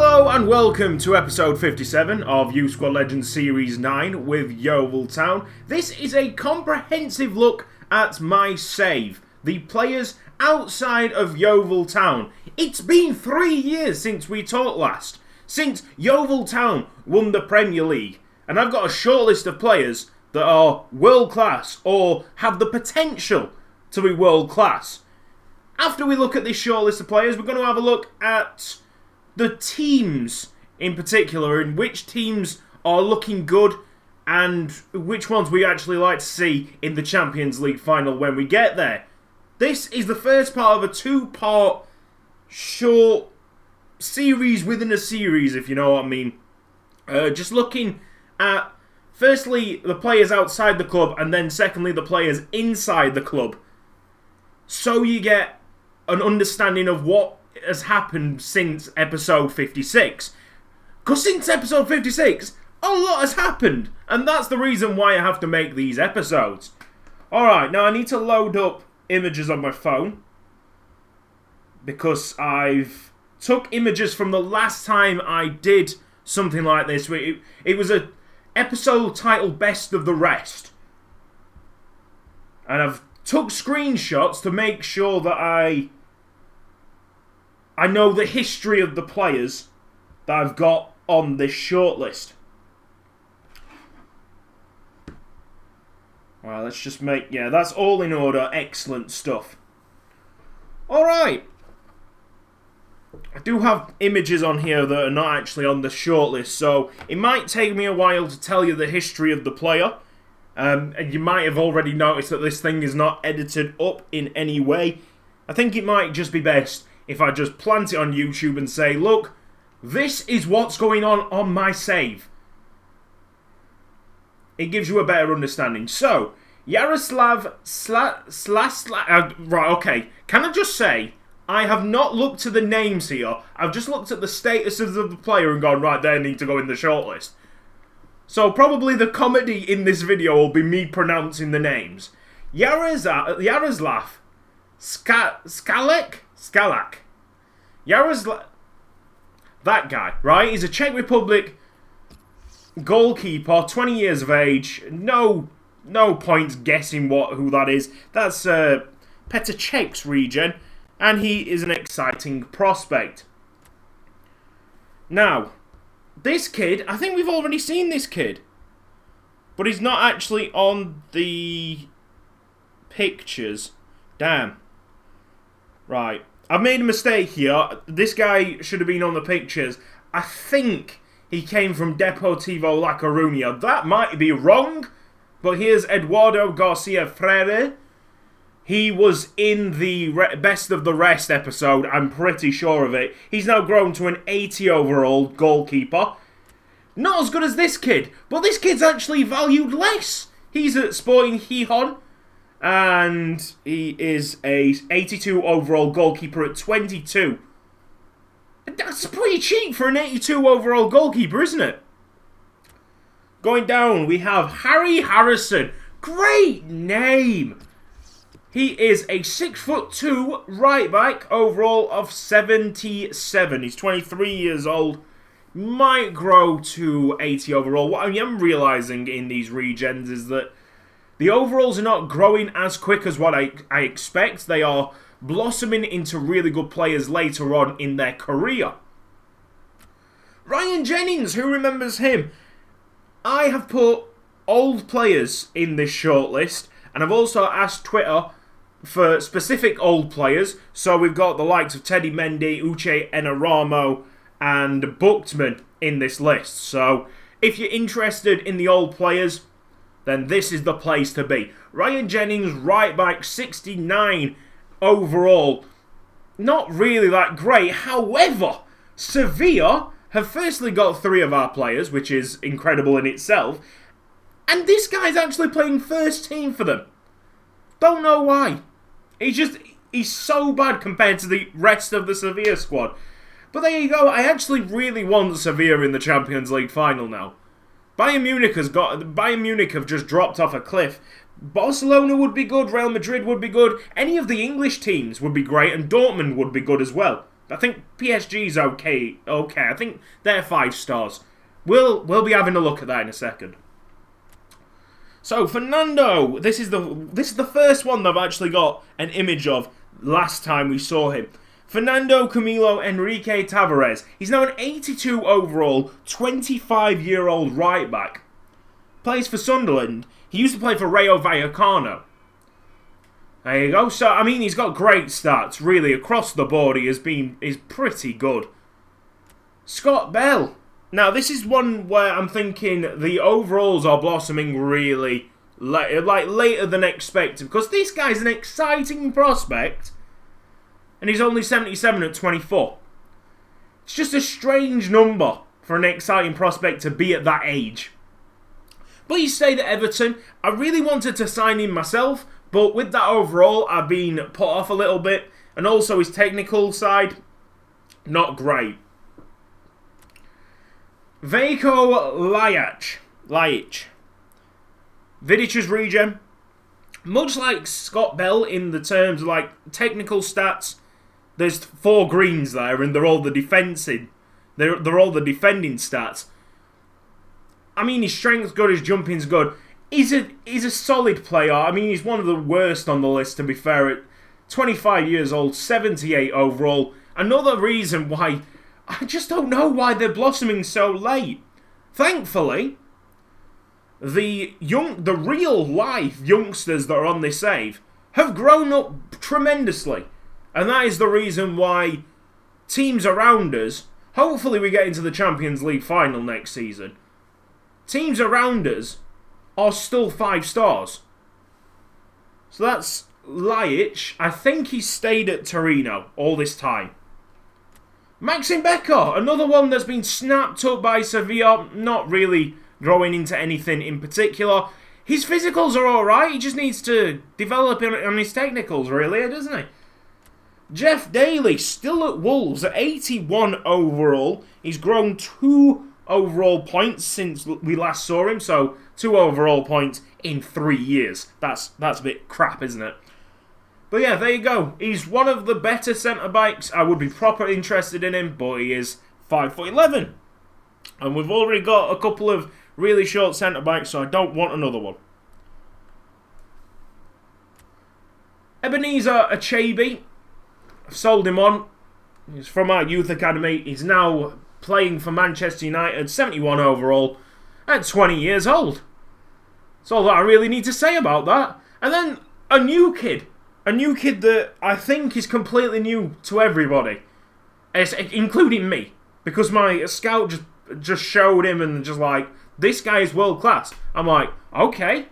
Hello and welcome to episode 57 of Youth Squad Legends Series 9 with Yeovil Town. This is a comprehensive look at my save, the players outside of Yeovil Town. It's been 3 years since we talked last, since Yeovil Town won the Premier League, and I've got a short list of players that are world class or have the potential to be world class. After we look at this short list of players, we're going to have a look at the teams in particular, and which teams are looking good and which ones we actually like to see in the Champions League final when we get there. This is the first part of a two-part short series within a series, if you know what I mean. Just looking at, firstly, the players outside the club, and then secondly, the players inside the club. So you get an understanding of what has happened since episode 56. Because since episode 56, a lot has happened. And that's the reason why I have to make these episodes. Alright, now I need to load up images on my phone. Because I've took images from the last time I did something like this. It was an episode titled Best of the Rest. And I've took screenshots to make sure that I know the history of the players that I've got on this shortlist. Well, let's just make... Yeah, that's all in order. Excellent stuff. Alright. I do have images on here that are not actually on the shortlist, so it might take me a while to tell you the history of the player. And you might have already noticed that this thing is not edited up in any way. I think it might just be best if I just plant it on YouTube and say, look, this is what's going on my save. It gives you a better understanding. So, Yaroslav right, okay. Can I just say, I have not looked at the names here. I've just looked at the status of the player and gone, right, they need to go in the shortlist. So, probably the comedy in this video will be me pronouncing the names. Yaroslav Skalak. Yaroslav, that guy, right? He's a Czech Republic goalkeeper, 20 years of age. No point guessing who that is. That's Petr Cech's region, and he is an exciting prospect. Now, this kid, I think we've already seen this kid, but he's not actually on the pictures. Damn. Right. I've made a mistake here. This guy should have been on the pictures. I think he came from Deportivo La Coruña. That might be wrong, but here's Eduardo Garcia Freire. He was in the Best of the Rest episode, I'm pretty sure of it. He's now grown to an 80 overall goalkeeper. Not as good as this kid, but this kid's actually valued less. He's at Sporting Gijón, and he is a 82 overall goalkeeper at 22. That's pretty cheap for an 82 overall goalkeeper, isn't it? Going down, we have Harry Harrison. Great name! He is a 6'2" right back, overall of 77. He's 23 years old. Might grow to 80 overall. What I am realising in these regens is that the overalls are not growing as quick as what I expect. They are blossoming into really good players later on in their career. Ryan Jennings, who remembers him? I have put old players in this shortlist, and I've also asked Twitter for specific old players. So we've got the likes of Teddy Mendy, Uche Enaramo, and Buchtman in this list. So if you're interested in the old players, then this is the place to be. Ryan Jennings, right back, 69 overall. Not really that great. However, Sevilla have firstly got 3 of our players, which is incredible in itself. And this guy's actually playing first team for them. Don't know why. He's so bad compared to the rest of the Sevilla squad. But there you go. I actually really want Sevilla in the Champions League final now. Bayern Munich have just dropped off a cliff. Barcelona would be good, Real Madrid would be good, any of the English teams would be great, and Dortmund would be good as well. I think PSG's okay. I think they're 5 stars. We'll be having a look at that in a second. So Fernando, this is the first one that I've actually got an image of last time we saw him. Fernando Camilo Enrique Tavares. He's now an 82 overall, 25-year-old right back. Plays for Sunderland. He used to play for Rayo Vallecano. There you go. So, I mean, he's got great stats, really. Across the board, is pretty good. Scott Bell. Now, this is one where I'm thinking the overalls are blossoming really later than expected. Because this guy's an exciting prospect. And he's only 77 at 24. It's just a strange number for an exciting prospect to be at that age. But he stayed at Everton. I really wanted to sign him myself. But with that overall, I've been put off a little bit. And also his technical side, not great. Veljko Lajic. Vidic's regen. Much like Scott Bell in the terms of like technical stats, there's 4 greens there and they're all the defending. They're all the defending stats. I mean, his strength's good, his jumping's good. He's a solid player. I mean, he's one of the worst on the list, to be fair. At 25 years old, 78 overall. Another reason why I just don't know why they're blossoming so late. Thankfully, the real life youngsters that are on this save have grown up tremendously. And that is the reason why teams around us, hopefully we get into the Champions League final next season, teams around us are still 5 stars. So that's Lajic. I think he stayed at Torino all this time. Maxim Becker, another one that's been snapped up by Sevilla, not really growing into anything in particular. His physicals are alright, he just needs to develop on his technicals, really, doesn't he? Jeff Daly, still at Wolves, at 81 overall. He's grown 2 overall points since we last saw him, so 2 overall points in 3 years. That's a bit crap, isn't it? But yeah, there you go. He's one of the better centre-backs. I would be proper interested in him, but he is 5'11". And we've already got a couple of really short centre-backs, so I don't want another one. Ebenezer Achabi. I've sold him on. He's from our youth academy. He's now playing for Manchester United, 71 overall, at 20 years old. That's all that I really need to say about that. And then a new kid. A new kid that I think is completely new to everybody, including me. Because my scout just showed him and just like, this guy is world class. I'm like, okay.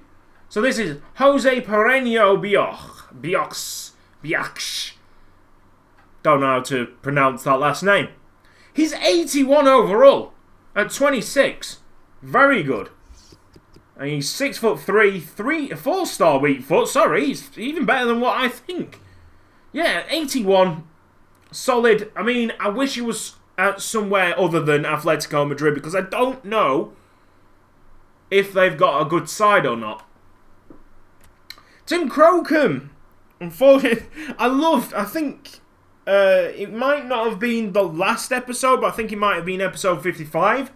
So this is Jose Pereño Biox. Don't know how to pronounce that last name. He's 81 overall at 26. Very good. And he's 6'3", 4-star weak foot. Sorry, he's even better than what I think. Yeah, 81. Solid. I mean, I wish he was at somewhere other than Atletico Madrid because I don't know if they've got a good side or not. Tim Crocombe. Unfortunately, I think it might not have been the last episode, but I think it might have been episode 55.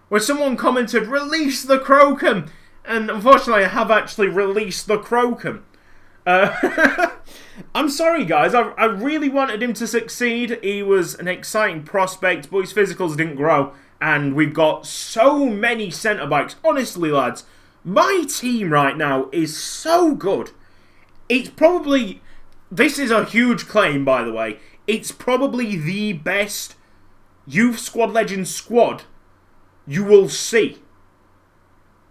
Where someone commented, release the Crocombe. And unfortunately, I have actually released the Crocombe. I'm sorry, guys. I really wanted him to succeed. He was an exciting prospect, but his physicals didn't grow. And we've got so many centre-backs. Honestly, lads, my team right now is so good. It's probably... This is a huge claim, by the way. It's probably the best Youth Squad Legends squad you will see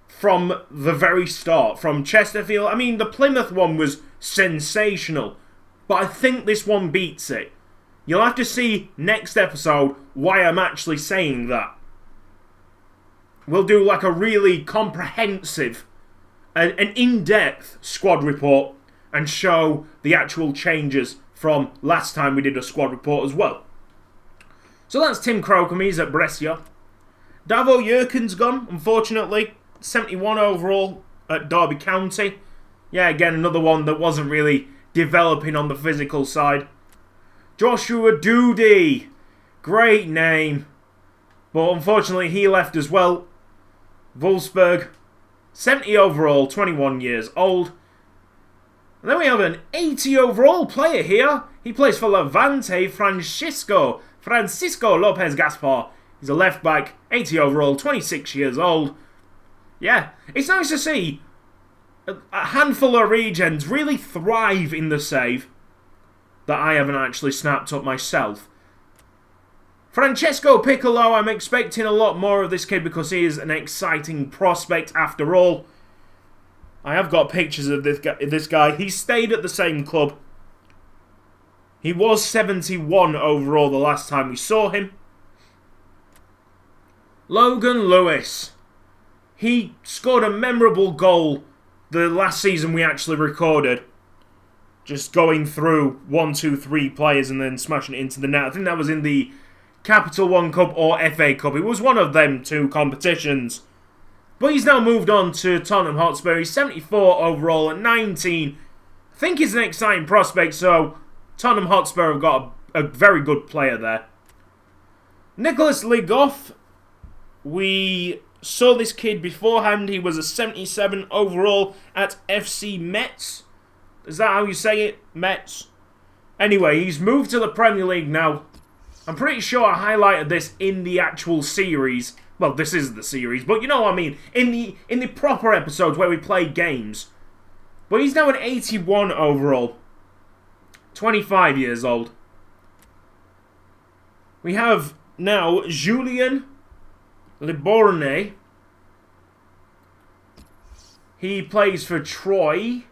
from the very start, from Chesterfield. I mean, the Plymouth one was sensational, but I think this one beats it. You'll have to see next episode why I'm actually saying that. We'll do like a really comprehensive, an in-depth squad report and show the actual changes from last time we did a squad report as well. So that's Tim Crocombe, he's at Brescia. Davo Jurken's gone, unfortunately. 71 overall at Derby County. Yeah, again, another one that wasn't really developing on the physical side. Joshua Doody. Great name. But unfortunately, he left as well. Wolfsburg. 70 overall, 21 years old. And then we have an 80 overall player here. He plays for Levante, Francisco Lopez Gaspar. He's a left back, 80 overall, 26 years old. Yeah, it's nice to see a handful of regens really thrive in the save that I haven't actually snapped up myself. Francesco Piccolo, I'm expecting a lot more of this kid because he is an exciting prospect after all. I have got pictures of this guy. He stayed at the same club. He was 71 overall the last time we saw him. Logan Lewis. He scored a memorable goal the last season we actually recorded. Just going through 1, 2, 3 players and then smashing it into the net. I think that was in the Capital One Cup or FA Cup. It was one of them two competitions. But he's now moved on to Tottenham Hotspur. He's 74 overall at 19. I think he's an exciting prospect, so Tottenham Hotspur have got a very good player there. Nicholas Ligoff. We saw this kid beforehand. He was a 77 overall at FC Metz. Is that how you say it? Metz? Anyway, he's moved to the Premier League now. I'm pretty sure I highlighted this in the actual series. Well, this is the series, but you know what I mean. In the proper episodes where we play games. But he's now an 81 overall. 25 years old. We have now Julien Liborne. He plays for Troyes?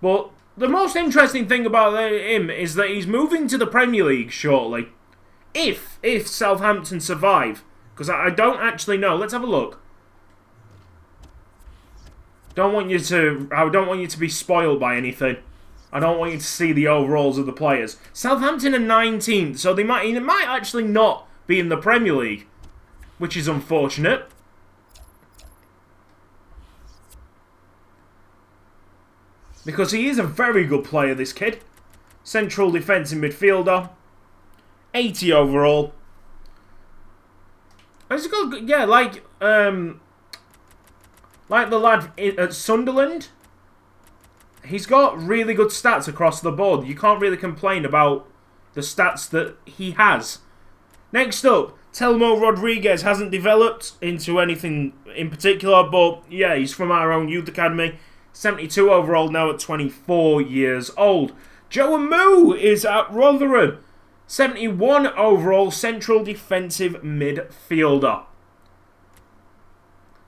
But the most interesting thing about him is that he's moving to the Premier League shortly. If Southampton survive. Because I don't actually know. Let's have a look. I don't want you to be spoiled by anything. I don't want you to see the overalls of the players. Southampton are 19th, so he might actually not be in the Premier League, which is unfortunate. Because he is a very good player, this kid. Central defensive midfielder. 80 overall. It's good, yeah, like the lad at Sunderland. He's got really good stats across the board. You can't really complain about the stats that he has. Next up, Telmo Rodriguez hasn't developed into anything in particular, but yeah, he's from our own youth academy. 72 overall now at 24 years old. Joe Moo is at Rotherham. 71 overall central defensive midfielder.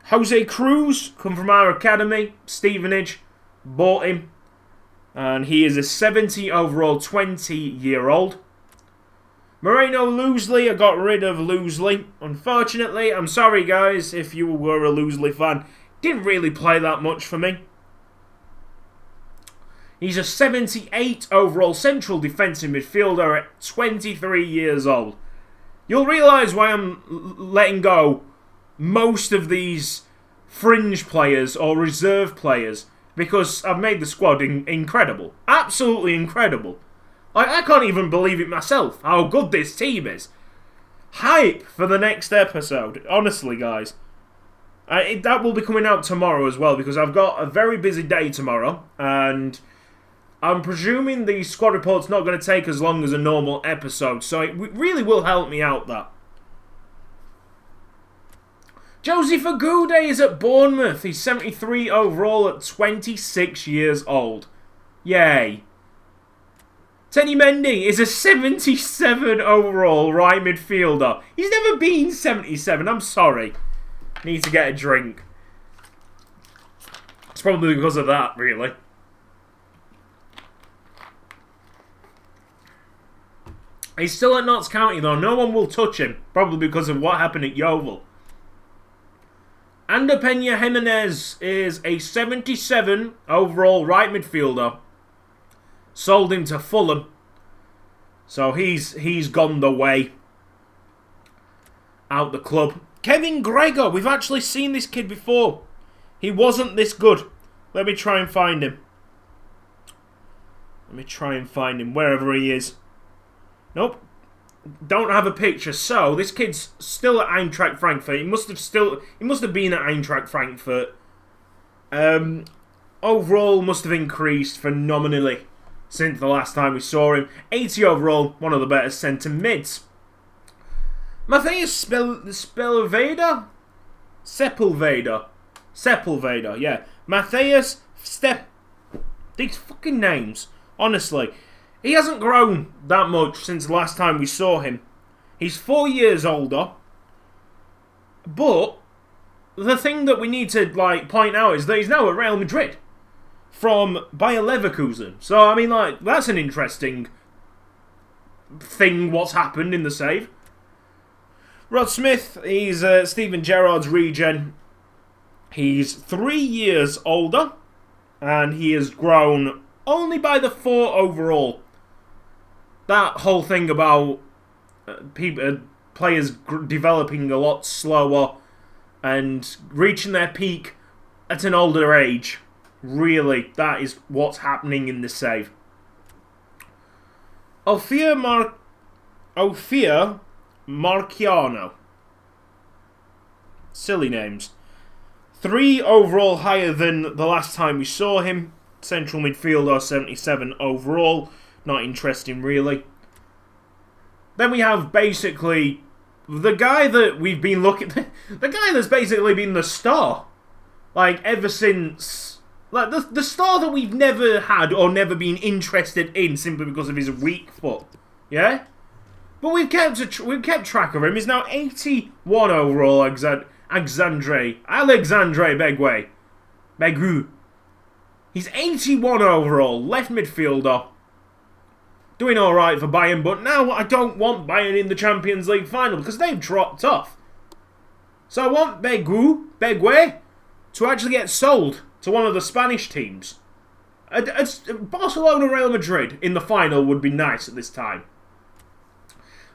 Jose Cruz, come from our academy. Stevenage, bought him. And he is a 70 overall 20-year-old. Moreno Loosley, I got rid of Loosley. Unfortunately, I'm sorry guys if you were a Loosley fan. Didn't really play that much for me. He's a 78 overall central defensive midfielder at 23 years old. You'll realise why I'm letting go most of these fringe players or reserve players, because I've made the squad incredible. Absolutely incredible. I can't even believe it myself, how good this team is. Hype for the next episode. Honestly, guys. That will be coming out tomorrow as well, because I've got a very busy day tomorrow, and I'm presuming the squad report's not going to take as long as a normal episode, so it really will help me out, that. Josie Fagude is at Bournemouth. He's 73 overall at 26 years old. Yay. Teddy Mendy is a 77 overall right midfielder. He's never been 77, I'm sorry. Need to get a drink. It's probably because of that, really. He's still at Notts County, though. No one will touch him. Probably because of what happened at Yeovil. Ander Peña Jimenez is a 77 overall right midfielder. Sold him to Fulham. So he's gone the way. Out the club. Kevin Gregor. We've actually seen this kid before. He wasn't this good. Let me try and find him. Let me try and find him wherever he is. Nope. Don't have a picture. So this kid's still at Eintracht Frankfurt. He must have been at Eintracht Frankfurt. Overall must have increased phenomenally since the last time we saw him. 80 overall, one of the better centre mids. Matthias Sepulveda, yeah. Matthias These fucking names. Honestly, he hasn't grown that much since the last time we saw him. He's 4 years older. But the thing that we need to point out is that he's now at Real Madrid from Bayer Leverkusen. So I mean, that's an interesting thing. What's happened in the save? Rod Smith, he's Steven Gerrard's regen. He's 3 years older, and he has grown only by the 4 overall. That whole thing about players developing a lot slower and reaching their peak at an older age, really, that is what's happening in this save. Ophir Marciano. Silly names. 3 overall higher than the last time we saw him. Central midfielder, 77 overall. Not interesting, really. Then we have basically the guy that we've been looking... the guy that's basically been the star. Ever since... the star that we've never had or never been interested in simply because of his weak foot. Yeah? But we've kept track of him. He's now 81 overall, Alexandre Begu. He's 81 overall, left midfielder. Doing alright for Bayern, but now I don't want Bayern in the Champions League final because they've dropped off. So I want Begue to actually get sold to one of the Spanish teams. Barcelona, Real Madrid in the final would be nice at this time.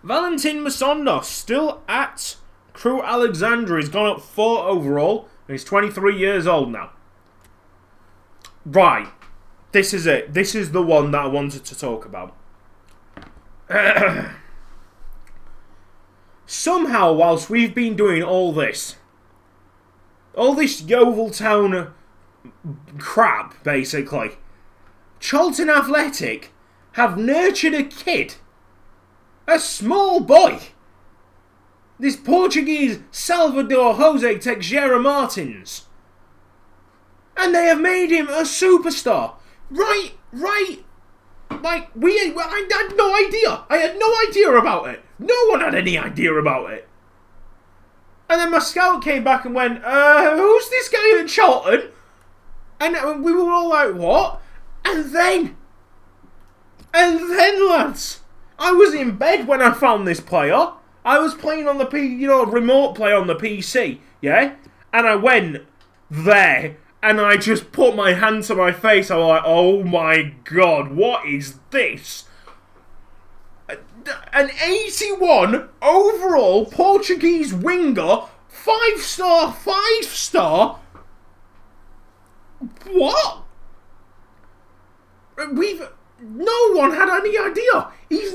Valentin Masondos, still at Crew Alexandra. He's gone up 4 overall, and he's 23 years old now. Right. This is it. This is the one that I wanted to talk about. Somehow, whilst we've been doing all this Yeovil Town crap, basically, Charlton Athletic have nurtured a kid. A small boy. This Portuguese Salvador Jose Teixeira Martins. And they have made him a superstar. Right. I had no idea. I had no idea about it. No one had any idea about it. And then my scout came back and went, who's this guy at Charlton? And we were all like, what? And then, lads, I was in bed when I found this player. I was playing on the remote play on the PC, yeah? And I went there, and I just put my hand to my face. I was like, oh my god, what is this? An 81 overall Portuguese winger, 5-star. What? No one had any idea. He's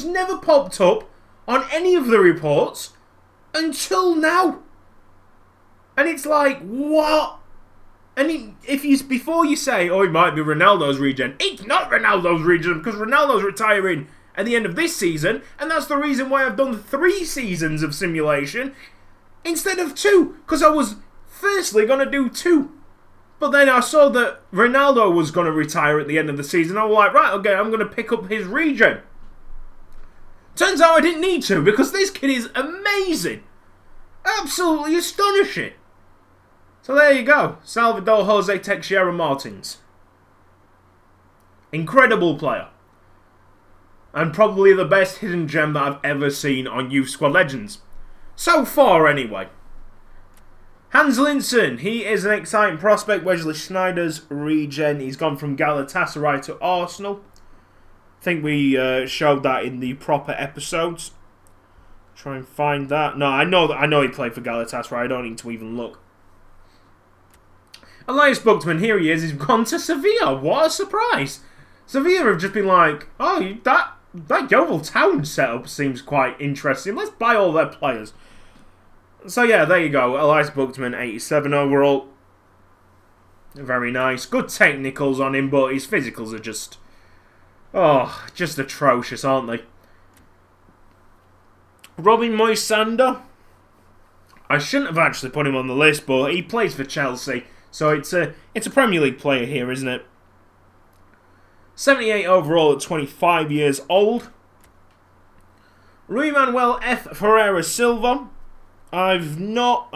never popped up on any of the reports until now. And it's like, what? And before you say, oh, it might be Ronaldo's regen, it's not Ronaldo's regen because Ronaldo's retiring at the end of this season, and that's the reason why I've done 3 seasons of simulation instead of 2, because I was firstly going to do 2. But then I saw that Ronaldo was going to retire at the end of the season. I was like, right, okay, I'm going to pick up his regen. Turns out I didn't need to, because this kid is amazing. Absolutely astonishing. So there you go. Salvador Jose Teixeira Martins. Incredible player. And probably the best hidden gem that I've ever seen on Youth Squad Legends. So far, anyway. Hans Linssen, he is an exciting prospect. Wesley Sneijder's regen. He's gone from Galatasaray to Arsenal. I think we showed that in the proper episodes. Try and find that. No, I know he played for Galatasaray. I don't need to even look. Elias Buchtman, here he is. He's gone to Sevilla. What a surprise. Sevilla have just been like, oh, that Yeovil Town setup seems quite interesting. Let's buy all their players. So yeah, there you go. Elias Buchtman, 87 overall. Very nice. Good technicals on him, but his physicals are just... oh, just atrocious, aren't they? Robin Moisander. I shouldn't have actually put him on the list, but he plays for Chelsea. So it's a Premier League player here, isn't it? 78 overall at 25 years old. Rui Manuel F. Ferreira Silva. You know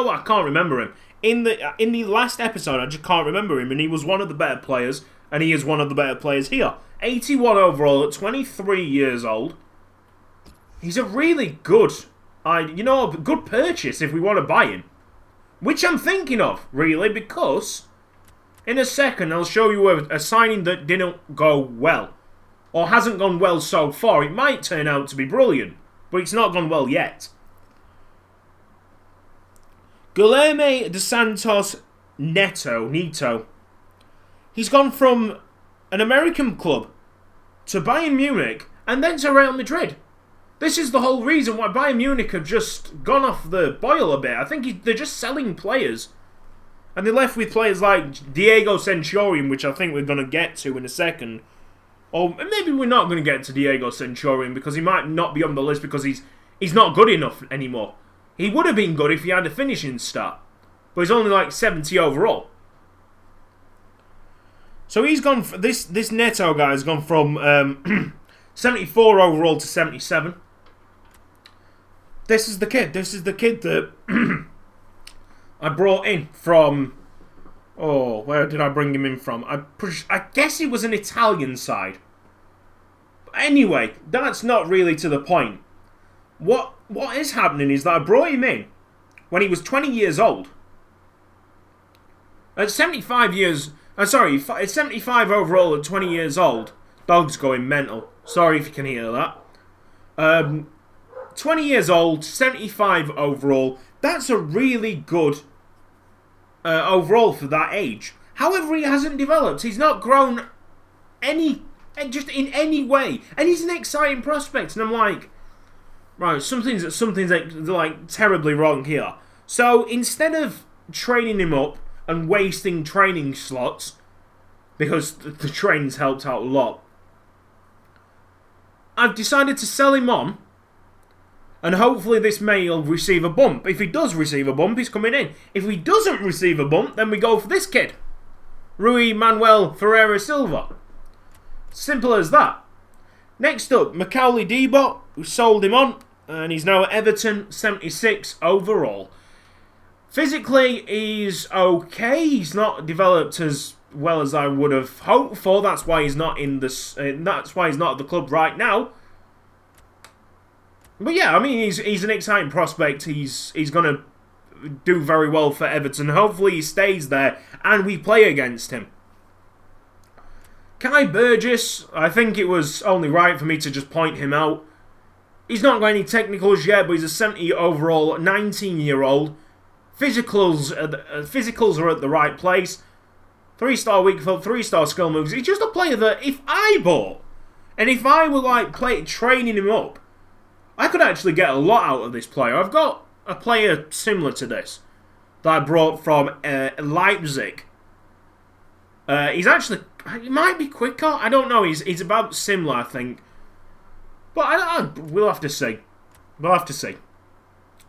what? I can't remember him. In the last episode, I just can't remember him, and he was one of the better players, and he is one of the better players here. 81 overall at 23 years old. He's a really good, good purchase if we want to buy him. Which I'm thinking of, really, because in a second I'll show you a signing that didn't go well. Or hasn't gone well so far. It might turn out to be brilliant, but it's not gone well yet. Guilherme de Santos Neto. He's gone from an American club to Bayern Munich and then to Real Madrid. This is the whole reason why Bayern Munich have just gone off the boil a bit. I think they're just selling players. And they're left with players like Diego Centurion, which I think we're going to get to in a second. Or maybe we're not going to get to Diego Centurion because he might not be on the list because he's not good enough anymore. He would have been good if he had a finishing stat. But he's only like 70 overall. So he's gone... This Neto guy has gone from 74 overall to 77. This is the kid. This is the kid that I brought in from... oh, where did I bring him in from? I guess he was an Italian side. But anyway, that's not really to the point. What is happening is that I brought him in when he was 20 years old. At 75 years... at 75 overall at 20 years old. Dog's going mental. Sorry if you can hear that. 20 years old, 75 overall. That's a really good overall for that age. However, he hasn't developed. He's not grown just in any way. And he's an exciting prospect. And I'm like... right, something's like terribly wrong here. So instead of training him up and wasting training slots, because the training's helped out a lot, I've decided to sell him on, and hopefully this may receive a bump. If he does receive a bump, he's coming in. If he doesn't receive a bump, then we go for this kid, Rui Manuel Ferreira Silva. Simple as that. Next up, Macaulay Debo, who sold him on, and he's now at Everton, 76 overall. Physically, he's okay. He's not developed as well as I would have hoped for. That's why he's not in this. That's why he's not at the club right now. But yeah, I mean, he's an exciting prospect. He's going to do very well for Everton. Hopefully, he stays there and we play against him. Kai Burgess, I think it was only right for me to just point him out. He's not got any technicals yet, but he's a 70 overall, 19-year-old. Physicals are at the right place. 3-star weak foot, 3-star skill moves. He's just a player that if I bought, and if I were like training him up, I could actually get a lot out of this player. I've got a player similar to this that I brought from Leipzig. He's actually... he might be quicker. I don't know. He's about similar, I think. But we'll have to see. We'll have to see.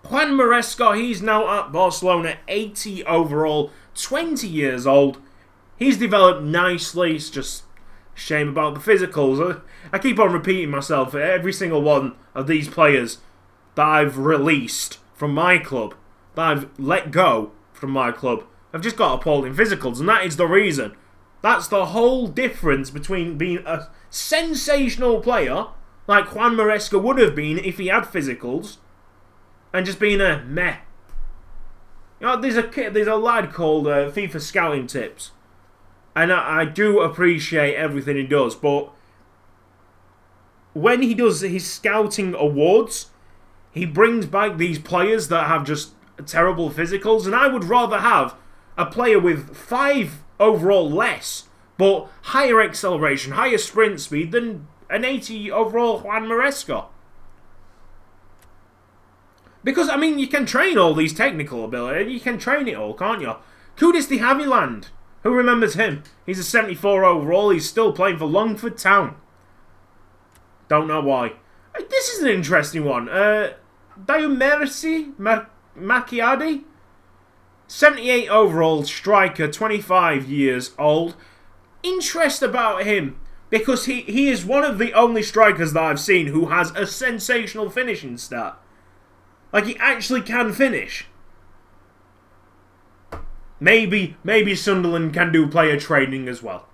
Juan Maresca, he's now at Barcelona, 80 overall, 20 years old. He's developed nicely. It's just a shame about the physicals. I keep on repeating myself. Every single one of these players that I've released from my club, that I've let go from my club, I've just got appalling physicals. And that is the reason. That's the whole difference between being a sensational player, like Juan Maresca would have been if he had physicals, and just being a meh. You know, there's a lad called FIFA Scouting Tips, and I do appreciate everything he does, but when he does his scouting awards, he brings back these players that have just terrible physicals, and I would rather have a player with 5 overall less but higher acceleration, higher sprint speed than an 80 overall Juan Maresca. Because, I mean, you can train all these technical ability. You can train it all, can't you? Kudus de Havilland. Who remembers him? He's a 74 overall. He's still playing for Longford Town. Don't know why. This is an interesting one. Diomerisi Macchiadi. 78 overall striker, 25 years old. Interest about him. Because he is one of the only strikers that I've seen who has a sensational finishing stat. Like, he actually can finish. Maybe Sunderland can do player training as well.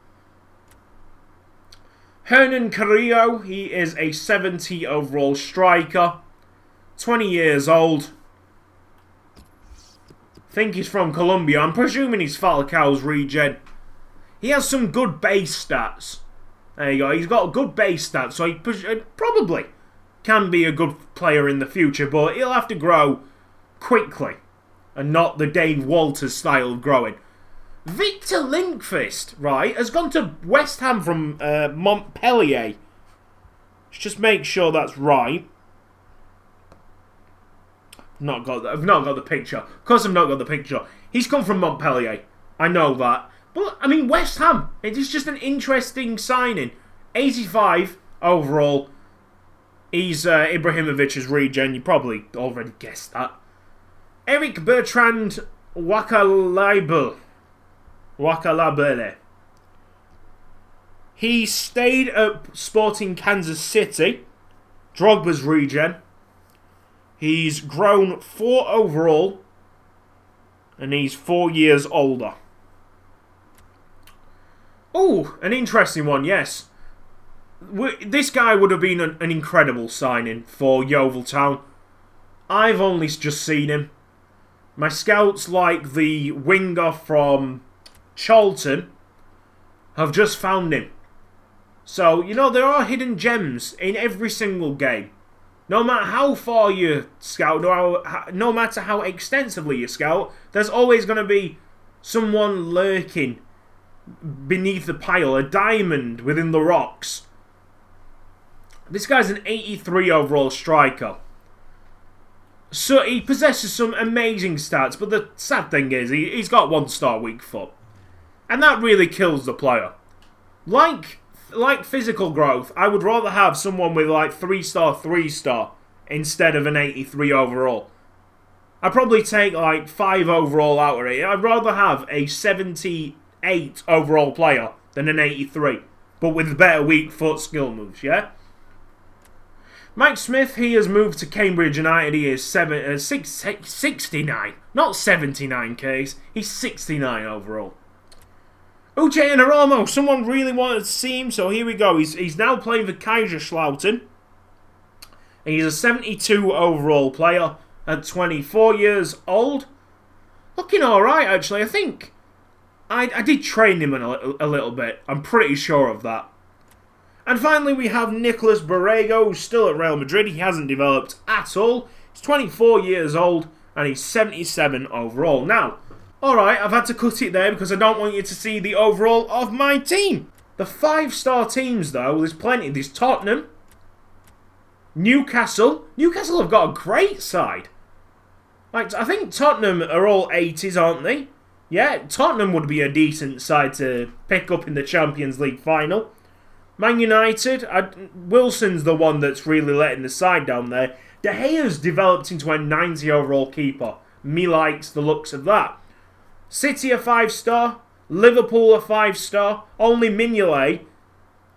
Hernan Carrillo, he is a 70 overall striker. 20 years old. Think he's from Colombia. I'm presuming he's Falcao's regen. He has some good base stats. There you go. He's got good base stats, so he probably can be a good player in the future, but he'll have to grow quickly and not the Dave Walters style of growing. Victor Lindqvist, right, has gone to West Ham from Montpellier. Let's just make sure that's right. I've not got the picture. Of course I've not got the picture. He's come from Montpellier. I know that. But, I mean, West Ham. It is just an interesting signing. 85 overall. He's Ibrahimovic's regen. You probably already guessed that. Eric Bertrand Wakalabele. He stayed at Sporting Kansas City. Drogba's regen. He's grown 4 overall. And he's 4 years older. Oh, an interesting one, yes. This guy would have been an incredible signing for Yeovil Town. I've only just seen him. My scouts, like the winger from Charlton, have just found him. So, you know, there are hidden gems in every single game. No matter how far you scout, no matter how extensively you scout, there's always going to be someone lurking beneath the pile, a diamond within the rocks. This guy's an 83 overall striker. So he possesses some amazing stats, but the sad thing is he's got 1-star weak foot. And that really kills the player. Like physical growth, I would rather have someone with like 3-star, 3-star instead of an 83 overall. I'd probably take like 5 overall out of it. I'd rather have a 78 overall player than an 83, but with better weak foot skill moves, yeah? Mike Smith, he has moved to Cambridge United. He is 69, not 79 Ks. He's 69 overall. Uche Inaramo, someone really wanted to see him, so here we go. He's now playing for Kaiserslautern. He's a 72 overall player at 24 years old. Looking alright, actually. I think I did train him a little bit. I'm pretty sure of that. And finally, we have Nicolas Borrego, who's still at Real Madrid. He hasn't developed at all. He's 24 years old, and he's 77 overall. Now, alright, I've had to cut it there because I don't want you to see the overall of my team. The 5-star teams, though, there's plenty. There's Tottenham, Newcastle. Newcastle have got a great side. Like, I think Tottenham are all 80s, aren't they? Yeah, Tottenham would be a decent side to pick up in the Champions League final. Man United, Wilson's the one that's really letting the side down there. De Gea's developed into a 90 overall keeper. Me likes the looks of that. City a 5-star. Liverpool a 5-star. Only Mignolet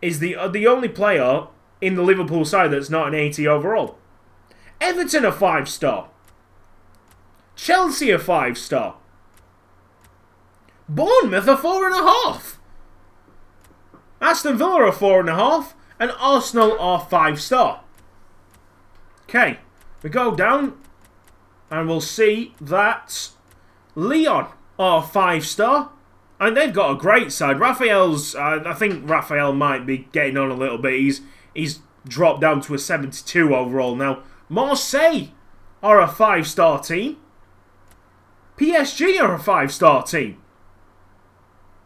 is the only player in the Liverpool side that's not an 80 overall. Everton a 5-star. Chelsea a 5-star. Bournemouth a 4.5. Aston Villa are 4.5, and Arsenal are 5-star. Okay, we go down, and we'll see that Leon are 5-star, and they've got a great side. Raphael's, I think Raphael might be getting on a little bit. He's dropped down to a 72 overall now. Marseille are a 5-star team. PSG are a 5-star team.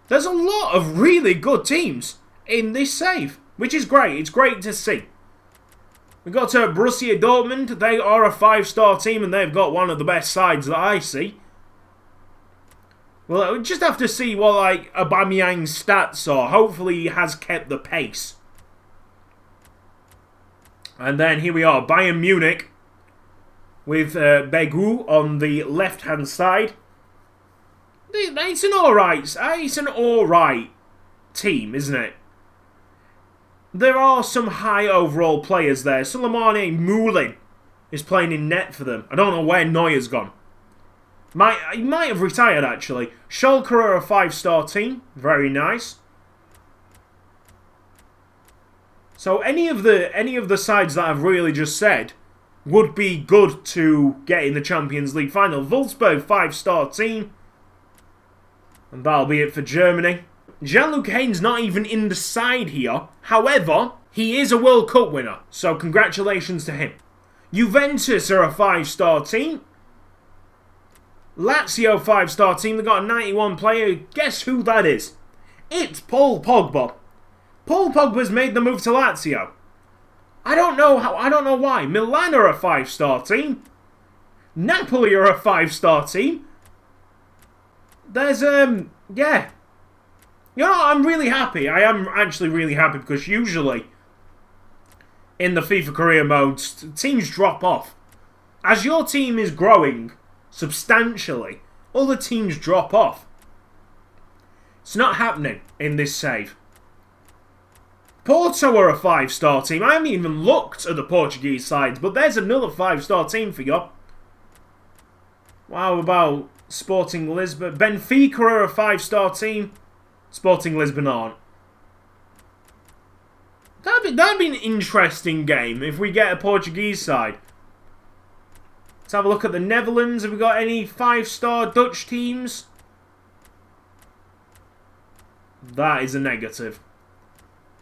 There's a lot of really good teams in this save, which is great. It's great to see. We got to Borussia Dortmund. They are a 5-star team, and they've got one of the best sides that I see. Well, we just have to see what, like, Aubameyang's stats are. Hopefully he has kept the pace. And then here we are, Bayern Munich, with Begu on the left-hand side. It's an alright team, isn't it? There are some high overall players there. Suleimane Moulin is playing in net for them. I don't know where Neuer's gone. He might have retired, actually. Schalke are a 5-star team. Very nice. So any of the sides that I've really just said would be good to get in the Champions League final. Wolfsburg, 5-star team. And that'll be it for Germany. Jean-Luc Hayne's not even in the side here. However, he is a World Cup winner. So congratulations to him. Juventus are a 5-star team. Lazio 5-star team. They've got a 91 player. Guess who that is? It's Paul Pogba. Paul Pogba's made the move to Lazio. I don't know why. Milan are a 5-star team. Napoli are a 5-star team. There's, yeah. You know, I'm really happy. I am actually really happy because usually in the FIFA career modes, teams drop off. As your team is growing substantially, other teams drop off. It's not happening in this save. Porto are a 5-star team. I haven't even looked at the Portuguese sides, but there's another 5-star team for you. How about Sporting Lisbon? Benfica are a 5-star team. Sporting Lisbon aren't. That'd be an interesting game if we get a Portuguese side. Let's have a look at the Netherlands. Have we got any 5-star Dutch teams? That is a negative.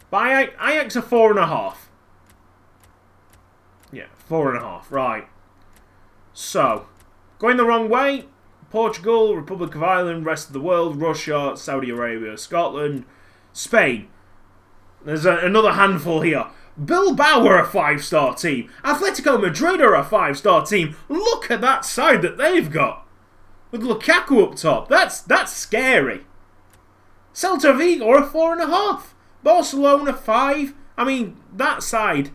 But Ajax are 4.5. Yeah, 4.5. Right. So, going the wrong way. Portugal, Republic of Ireland, rest of the world, Russia, Saudi Arabia, Scotland, Spain. There's another handful here. Bilbao are a 5-star team. Atletico Madrid are a 5-star team. Look at that side that they've got. With Lukaku up top. That's scary. Celta Vigo are a 4.5. Barcelona 5. I mean, that side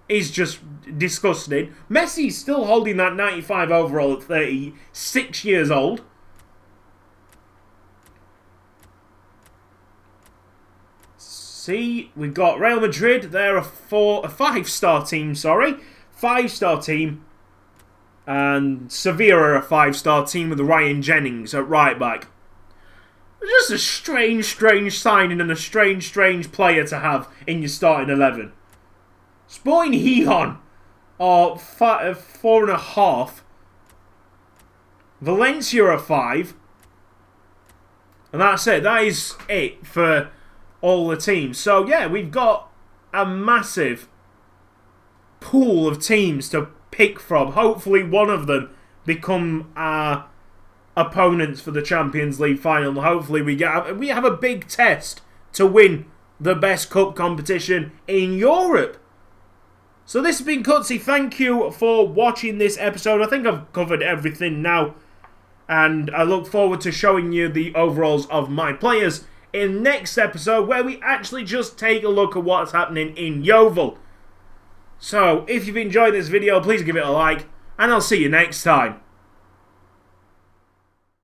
is just disgusting. Messi's still holding that 95 overall at 36 years old. See, we've got Real Madrid. They're a 5-star team, sorry. 5-star team. And Sevilla are a 5-star team with Ryan Jennings at right back. Just a strange signing and a strange player to have in your starting 11. Sporting Gijón are 4.5. Valencia are 5. And that's it. That is it for all the teams. So, yeah, we've got a massive pool of teams to pick from. Hopefully one of them become our opponents for the Champions League final. Hopefully we have a big test to win the best cup competition in Europe. So this has been Cutzy. Thank you for watching this episode. I think I've covered everything now. And I look forward to showing you the overalls of my players in next episode, where we actually just take a look at what's happening in Yeovil. So if you've enjoyed this video, please give it a like. And I'll see you next time.